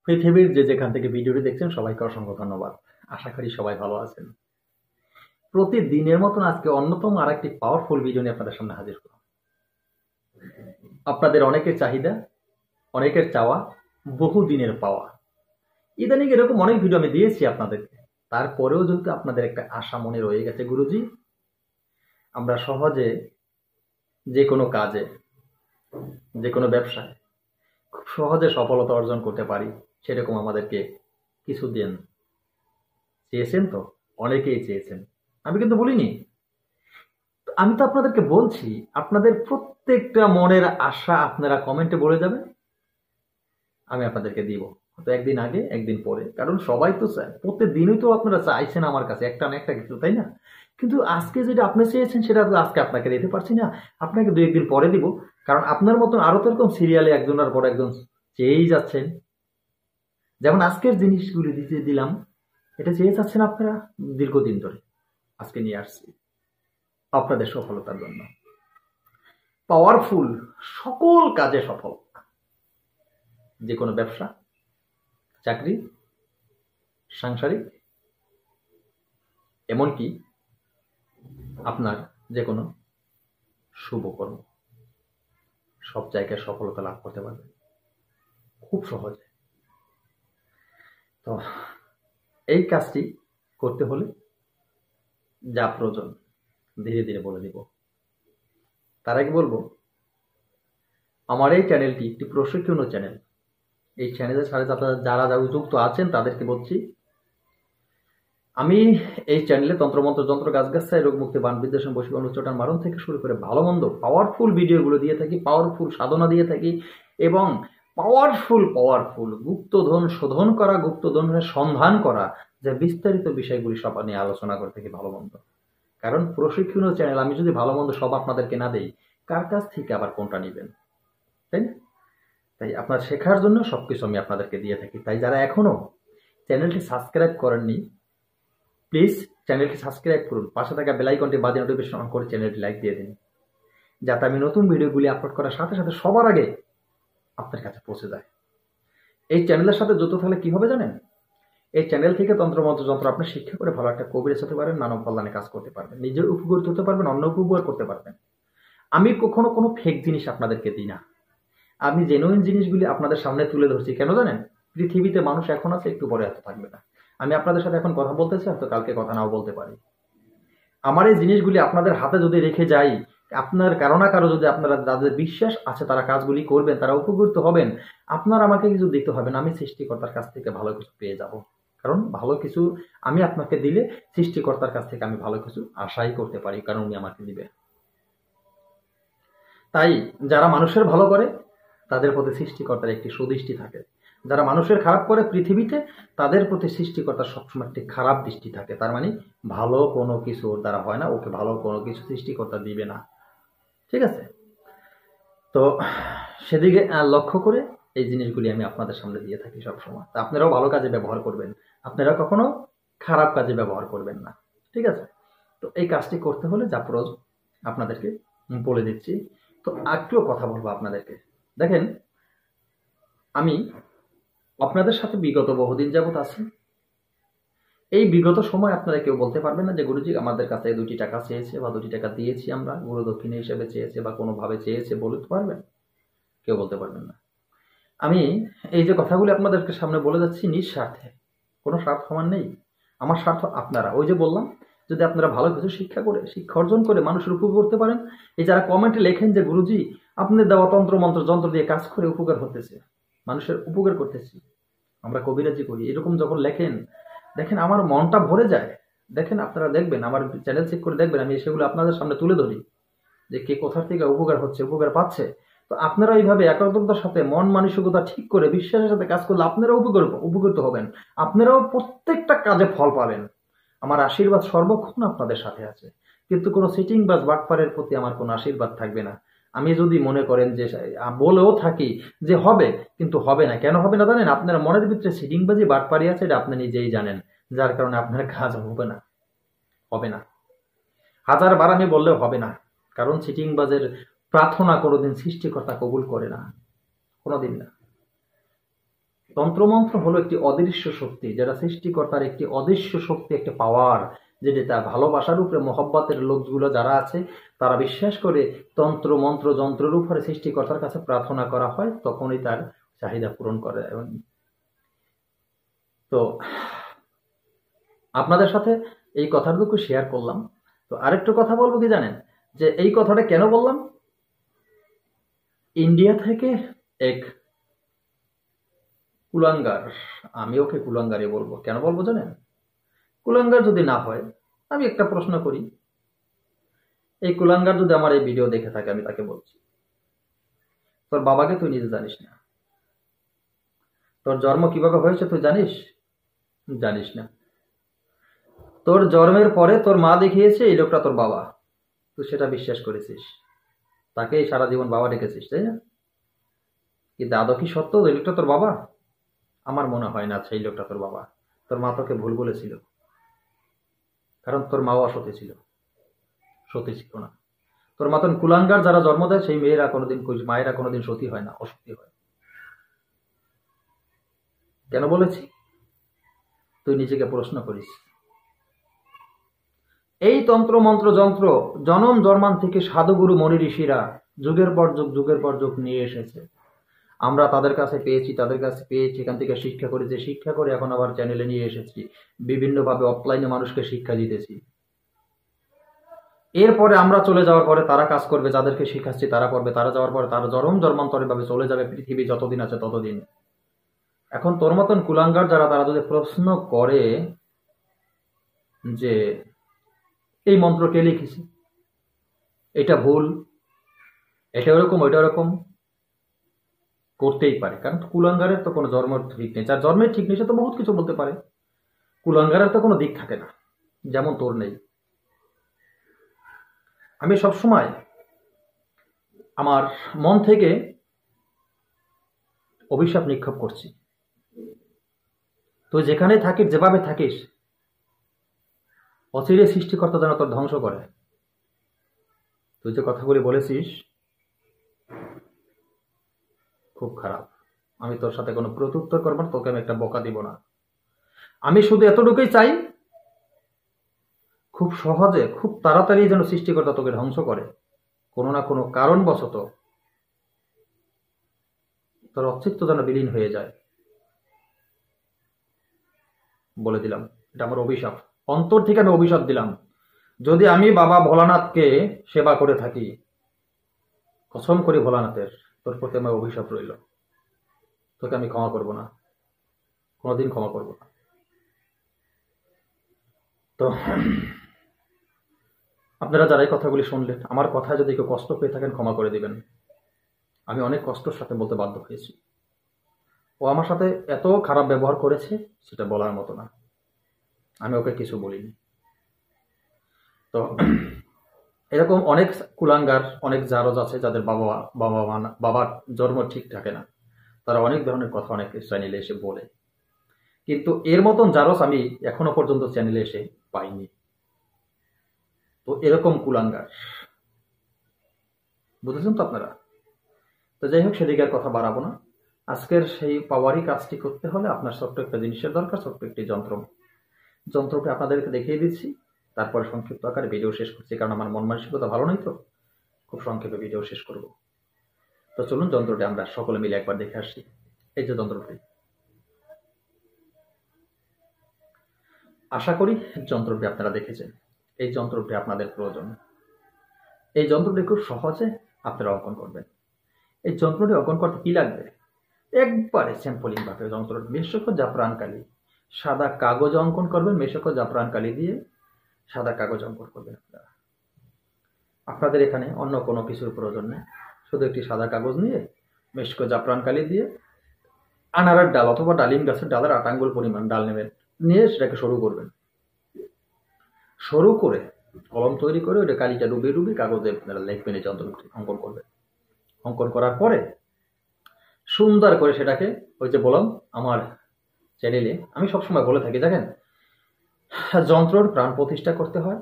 পৃথিবীর যে যেখান থেকে ভিডিওটি দেখছেন সবাইকে অসংখ্য ধন্যবাদ। আশা করি সবাই ভালো আছেন। প্রতিদিনের মতন আজকে অন্যতম আরেকটি পাওয়ারফুল ভিডিও নিয়ে আপনাদের সামনে হাজির হলাম। আপনাদের অনেকের চাহিদা, অনেকের চাওয়া, বহুদিনের পাওয়া। ইদানিং এরকম অনেক ভিডিও আমি দিয়েছি আপনাদেরকে। তারপরেও যেহেতু আপনাদের একটা আশা মনে রয়ে গেছে, গুরুজি আমরা সহজে যে কোনো কাজে, যে কোনো ব্যবসায় খুব সহজে সফলতা অর্জন করতে পারি, সেরকম আমাদেরকে কিছু দিন চেয়েছেন। তো অনেকেই চেয়েছেন, আমি কিন্তু বলিনি। আমি তো আপনাদেরকে বলছি, আপনাদের প্রত্যেকটা মনের আশা আপনারা কমেন্টে বলে যাবেন, আমি আপনাদেরকে দিব। হয়তো একদিন আগে, একদিন পরে, কারণ সবাই তো চায়। প্রত্যেকদিনই তো আপনারা চাইছেন আমার কাছে একটা না একটা কিছু, তাই না? কিন্তু আজকে যেটা আপনি চেয়েছেন সেটা তো আজকে আপনাকে দিতে পারছি না, আপনাকে দু একদিন পরে দিব। কারণ আপনার মতন আরো তো এরকম সিরিয়ালে একজনের পর একজন চেয়েই যাচ্ছেন। যেমন আজকের জিনিসগুলি দিতে দিলাম, এটা চেয়ে যাচ্ছেন আপনারা দীর্ঘদিন ধরে। আজকে নিয়ে আসছি আপনাদের সফলতার জন্য পাওয়ারফুল, সকল কাজে সফল। যে কোনো ব্যবসা, চাকরি, সাংসারিক, এমনকি আপনার যে কোনো শুভকর্ম, সব জায়গায় সফলতা লাভ করতে পারবেন খুব সহজে। তো এই কাজটি করতে হলে যা প্রয়োজন ধীরে ধীরে বলে দিব। তার আগে বলবো, আমার এই চ্যানেলটি একটি প্রশিক্ষণীয় চ্যানেল। এই চ্যানেলের সাথে আপনারা যারা যুক্ত আছেন তাদেরকে বলছি, আমি এই চ্যানেলে তন্ত্রমন্ত্র, যন্ত্র, গাছগাছায়, রোগ মুক্তি, বান বিদ্বেষণ, বশীকরণ, উচ্চাটন, মারণ থেকে শুরু করে ভালো মন্দ পাওয়ারফুল ভিডিওগুলো দিয়ে থাকি, পাওয়ারফুল সাধনা দিয়ে থাকি, এবং পাওয়ারফুল গুপ্তধন শোধন করা, গুপ্তধনের সন্ধান করা, যে বিস্তারিত বিষয়গুলি সব নিয়ে আলোচনা করে থাকি ভালো মন্দ। কারণ প্রশিক্ষণীয় চ্যানেল, আমি যদি ভালো মন্দ সব আপনাদেরকে না দেই, কার কাছ থেকে আবার কোনটা নেবেন, তাই না? তাই আপনার শেখার জন্য সবকিছু আমি আপনাদেরকে দিয়ে থাকি। তাই যারা এখনো চ্যানেলটি সাবস্ক্রাইব করেননি, প্লিজ চ্যানেলটি সাবস্ক্রাইব করুন, পাশে থাকা বেল আইকনটি বাজিয়ে নোটিফিকেশন অন করে চ্যানেলটি লাইক দিয়ে দিন, যাতে আমি নতুন ভিডিওগুলি আপলোড করার সাথে সাথে সবার আগে আপনার কাছে পৌঁছে যায়। এই চ্যানেলের সাথে যুক্ত থাকলে কি হবে জানেন? এই চ্যানেল থেকে তন্ত্রমন্ত্র যন্ত্র আপনি শিক্ষা করে ভালো একটা কবিরাজ হতে পারেন, মানব কল্যাণে কাজ করতে পারবেন, নিজের উপকৃত হতে পারবেন, অন্য উপকার করতে পারবেন। আমি কখনো কোনো ফেক জিনিস আপনাদেরকে দিই না, আমি জেনুইন জিনিসগুলি আপনাদের সামনে তুলে ধরছি। কেন জানেন? পৃথিবীতে মানুষ এখন আছে, একটু পরে এত থাকবে না। আমি আপনাদের সাথে এখন কথা বলতেছি, হয়তো কালকে কথা নাও বলতে পারি। আমার এই জিনিসগুলি আপনাদের হাতে যদি রেখে যাই, আপনার কারো না কারো, যদি আপনারা যাদের বিশ্বাস আছে তারা কাজগুলি করবেন, তারা উপকৃত হবেন, আপনার আমাকে কিছু দিতে হবে না, আমি সৃষ্টিকর্তার কাছ থেকে ভালো কিছু পেয়ে যাব। কারণ ভালো কিছু আমি আপনাকে দিলে সৃষ্টিকর্তার কাছ থেকে আমি ভালো কিছু আশাই করতে পারি, কারণ উনি আমাকে দিবে। তাই যারা মানুষের ভালো করে তাদের প্রতি সৃষ্টিকর্তার একটি সুদৃষ্টি থাকে, যারা মানুষের খারাপ করে পৃথিবীতে, তাদের প্রতি সৃষ্টিকর্তার সবসময় একটি খারাপ দৃষ্টি থাকে। তার মানে ভালো কোনো কিছু ওর দ্বারা হয় না, ওকে ভালো কোনো কিছু সৃষ্টিকর্তা দিবে না। ঠিক আছে? তো সেদিকে লক্ষ্য করে এই জিনিসগুলি আমি আপনাদের সামনে দিয়ে থাকি সবসময়। তা আপনারাও ভালো কাজে ব্যবহার করবেন, আপনারা কখনো খারাপ কাজে ব্যবহার করবেন না। ঠিক আছে? তো এই কাজটি করতে হলে যা প্রয়োজন আপনাদেরকে বলে দিচ্ছি। তো একটুও কথা বলবো আপনাদেরকে। দেখেন, আমি আপনাদের সাথে বিগত বহুদিন যাবত আছি। এই বিগত সময় আপনারা কেউ বলতে পারবেন না যে গুরুজি আমাদের কাছে 2টি টাকা চেয়েছে বা 2টি টাকা দিয়েছি, আমরা গুরু দক্ষিণা হিসেবে চেয়েছে বা কোনোভাবে চেয়েছে, বলতে পারবেন? কেউ বলতে পারবেন না। আমি এই যে কথাগুলি আপনাদেরকে সামনে বলে যাচ্ছি নিঃস্বার্থে, কোনো স্বার্থ আমার নেই। আমার স্বার্থ আপনারা। ওই যে বললাম, যদি আপনারা ভালো কিছু শিক্ষা অর্জন করে মানুষের উপকার করতে পারেন। এই যারা কমেন্টে লেখেন যে গুরুজি আপনি দেওয়া তন্ত্র মন্ত্র যন্ত্র দিয়ে কাজ করে উপকার হতেছে, মানুষের উপকার করতেছি, আমরা কবিরাজি করি, এরকম যখন লেখেন, দেখেন আমার মনটা ভরে যায়। দেখেন, আপনারা দেখবেন, আমার চ্যানেল চেক করে দেখবেন, আমি সেগুলো আপনাদের সামনে তুলে ধরি যে কে কোথা থেকে উপকার হচ্ছে, উপকার পাচ্ছে। তো আপনারা এইভাবে একাগ্রতার সাথে মন মানসিকতা ঠিক করে বিশ্বাসের সাথে কাজ করলে আপনারাও উপকৃত হবেন, আপনারাও প্রত্যেকটা কাজে ফল পাবেন। আমার আশীর্বাদ সর্বক্ষণ আপনাদের সাথে আছে, কিন্তু কোনো সিটিং বাজ বাটপারের প্রতি আমার কোনো আশীর্বাদ থাকবে না। আমি যদি মনে করেন যে বলেও থাকি যে হবে, কিন্তু হবে না। কেন হবে না জানেন? আপনার মনের ভিতরে সিটিং বাজি বাটপারি আছে, এটা আপনি নিজেই জানেন, যার কারণে আপনার কাজ হবে না, হবে না। হাজার বার আমি বললেও হবে না, কারণ চিটিং বাজের প্রার্থনা কোনোদিন সৃষ্টিকর্তা কবুল করে না, কোনোদিন না। তন্ত্রমন্ত্র হলো একটি অদৃশ্য শক্তি, যেটা সৃষ্টিকর্তার একটি অদৃশ্য শক্তি, একটা পাওয়ার, যেটা ভালোবাসার উপরে মহব্বতের লোকগুলো যারা আছে তারা বিশ্বাস করে তন্ত্র মন্ত্র যন্ত্রের উপরে সৃষ্টিকর্তার কাছে প্রার্থনা করা হয়, তখনই তার চাহিদা পূরণ করে। এবং তো আপনাদের সাথে এই কথাটুকু শেয়ার করলাম। তো আরেকটু কথা বলবো কি জানেন, যে এই কথাটা কেন বললাম, ইন্ডিয়া থেকে এক কুলাঙ্গার, আমি ওকে কুলাঙ্গারই বলবো। কেন বলবো জানেন? কুলাঙ্গার যদি না হয়, আমি একটা প্রশ্ন করি, এই কুলাঙ্গার যদি আমার এই ভিডিও দেখে থাকে, আমি তাকে বলছি, তোর বাবাকে তুই নিজে জানিস না, তোর জন্ম কিভাবে হয়েছে তুই জানিস? জানিস না। তোর জন্মের পরে তোর মা দেখিয়েছে এই লোকটা তোর বাবা, তুই সেটা বিশ্বাস করেছিস, তাকেই সারা জীবন বাবা ডেকেছিস, তাই না? কিন্তু আদৌ কি সত্য ওই লোকটা তোর বাবা? আমার মনে হয় না সেই লোকটা তোর বাবা। তোর মা তোকে ভুল বলেছিল, কারণ তোর মাও অসতী ছিল, সতী ছিল না। তোর মতন কুলাঙ্গার যারা জন্ম দেয় সেই মায়েরা কোনোদিন সতী হয় না, অসতী হয়। কেন বলেছি? তুই নিজেকে প্রশ্ন করিস। এই তন্ত্র মন্ত্র যন্ত্র জনম জন্মান থেকে সাধুগুরু মনি ঋষিরা যুগের পর যুগ নিয়ে এসেছে। আমরা তাদের কাছে পেয়েছি, এখান থেকে শিক্ষা করেছি, শিক্ষা করে এখন আবার চ্যানেলে নিয়ে এসেছি, বিভিন্নভাবে অফলাইনে মানুষকে শিক্ষা দিতেছি। এরপরে আমরা চলে যাওয়ার পরে তারা কাজ করবে, যাদেরকে শিখাচ্ছি তারা করবে, তারা যাওয়ার পরে তারা জন্মান্তরে ভাবে চলে যাবে, পৃথিবী যতদিন আছে ততদিন। এখন তোর মতন কুলাঙ্গার যারা, তারা যদি প্রশ্ন করে যে এই মন্ত্র কে লিখেছে, এটা ভুল, এটা ওরকম, ওইটা ওরকম, করতেই পারে। কারণ কুলাঙ্গারের তো কোনো জন্ম ঠিক নেই, যার জন্মের ঠিক নেই সে তো বহুত কিছু বলতে পারে। কুলাঙ্গারের তো কোনো দিক থাকে না, যেমন তোর নেই। আমি সবসময় আমার মন থেকে অভিশাপ নিক্ষেপ করছি, তুই যেখানে থাকিস, যেভাবে থাকিস, অচিরে সৃষ্টিকর্তা যেন তোর ধ্বংস করে। তুই যে কথাগুলি বলেছিস খুব খারাপ, আমি তোর সাথে কোনো প্রত্যুত্তর করবো না, তোকে আমি একটা বকা দিব না। আমি শুধু এতটুকুই চাই, খুব সহজে, খুব তাড়াতাড়ি যেন সৃষ্টিকর্তা তোকে ধ্বংস করে, কোনো না কোনো কারণবশত তোর অস্তিত্ব যেন বিলীন হয়ে যায়। বলে দিলাম, এটা আমার অভিশাপ, অন্তর থেকে আমি অভিশাপ দিলাম। যদি আমি বাবা ভোলানাথকে সেবা করে থাকি, কসম করি ভোলানাথের, তোর প্রতি আমার অভিশাপ রইল, তোকে আমি ক্ষমা করব না, কোনোদিন ক্ষমা করব না। তো আপনারা যারা এই কথাগুলি শুনলেন, আমার কথায় যদি কেউ কষ্ট পেয়ে থাকেন ক্ষমা করে দিবেন। আমি অনেক কষ্টের সাথে বলতে বাধ্য হয়েছি, ও আমার সাথে এত খারাপ ব্যবহার করেছে সেটা বলার মতো না, আমি ওকে কিছু বলিনি। তো এরকম অনেক কুলাঙ্গার, অনেক জারজ আছে যাদের বাবার জন্ম ঠিক থাকে না, তারা অনেক ধরনের কথা অনেক চ্যানেলে এসে বলে, কিন্তু এর মতন জারজ আমি এখনো পর্যন্ত চ্যানেলে এসে পাইনি। তো এরকম কুলাঙ্গার, বুঝেছেন তো আপনারা? তো যাই হোক, সেদিকে আর কথা বাড়াবো না। আজকের সেই পাওয়ারই কাজটি করতে হলে আপনার ছোট্ট একটা জিনিসের দরকার, ছোট্ট একটি যন্ত্রটি আপনাদেরকে দেখিয়ে দিচ্ছি, তারপরে সংক্ষিপ্ত আকারে ভিডিও শেষ করছি, কারণ আমার মন মানসিকতা ভালো নয়, তো খুব সংক্ষেপে ভিডিও শেষ করব। তো চলুন যন্ত্রটি আমরা সকলে মিলে একবার দেখে আসি। এই যে যন্ত্রটি, আশা করি যন্ত্রটি আপনারা দেখেছেন। এই যন্ত্রটি আপনাদের প্রয়োজন। এই যন্ত্রটি খুব সহজে আপনারা অঙ্কন করবেন। এই যন্ত্রটি অঙ্কন করতে কি লাগবে, একবারে স্যাম্পলিং ভাবে যন্ত্রটি মেশক জাফরান কালি, সাদা কাগজ অঙ্কন করবেন, মেশক জাফরান কালি দিয়ে সাদা কাগজ অঙ্কন করবেন। আপনাদের এখানে অন্য কোনো কিছুর প্রয়োজন নেই, শুধু একটি সাদা কাগজ নিয়ে মেশক জাফরান কালি দিয়ে আনারের ডাল অথবা ডালিম গাছের ডালের 8 আঙ্গুল পরিমাণ ডাল নেবেন, নিয়ে সেটাকে সরু করবেন। সরু করে কলম তৈরি করে ওইটা কালিটা ডুবিয়ে কাগজে আপনারা লিখবেন, এই যন্ত্রটি অঙ্কন করবেন। অঙ্কন করার পরে সুন্দর করে সেটাকে, ওই যে বললাম আমার চ্যানেলে আমি সবসময় বলে থাকি, দেখেন যন্ত্রর প্রাণ প্রতিষ্ঠা করতে হয়।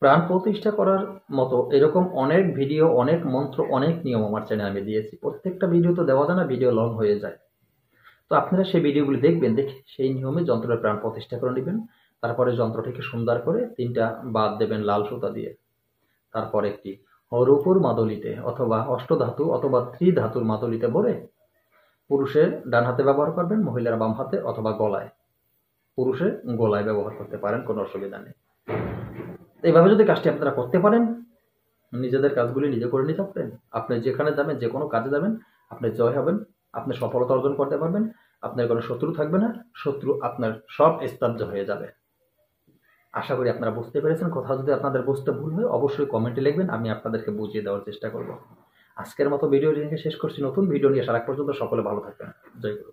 প্রাণ প্রতিষ্ঠা করার মতো এরকম অনেক ভিডিও, অনেক মন্ত্র, অনেক নিয়ম আমার চ্যানেলে আমি দিয়েছি। প্রত্যেকটা ভিডিও তো দেওয়া যায় না, ভিডিও লং হয়ে যায়। তো আপনারা সেই ভিডিওগুলি দেখবেন, দেখে সেই নিয়মে যন্ত্রের প্রাণ প্রতিষ্ঠা করে নেবেন। তারপরে যন্ত্রটিকে সুন্দর করে ৩টা বাদ দেবেন লাল সুতা দিয়ে। তারপর একটি রূপোর মাদলিতে অথবা অষ্টধাতু অথবা ত্রিধাতুর মাদলিতে ভরে পুরুষের ডান হাতে ব্যবহার করবেন, মহিলার বাম হাতে অথবা গলায়। পুরুষে গলায় ব্যবহার করতে পারেন, কোনো অসুবিধা নেই। এইভাবে যদি কাজটি আপনারা করতে পারেন, নিজেদের কাজগুলি নিজে করে নিতে পারেন, আপনি যেখানে যাবেন, যে কোনো কাজে যাবেন, আপনি জয় হবেন, আপনি সফলতা অর্জন করতে পারবেন, আপনার কোনো শত্রু থাকবে না, শত্রু আপনার সব স্তব্ধ হয়ে যাবে। আশা করি আপনারা বুঝতে পেরেছেন। কোথাও যদি আপনাদের বুঝতে ভুল হয় অবশ্যই কমেন্টে লিখবেন, আমি আপনাদেরকে বুঝিয়ে দেওয়ার চেষ্টা করব। আজকের মতো ভিডিও শেষ করছি। নতুন ভিডিও নিয়ে আসার আগ পর্যন্ত সকলে ভালো থাকবেন। জয় গুরু।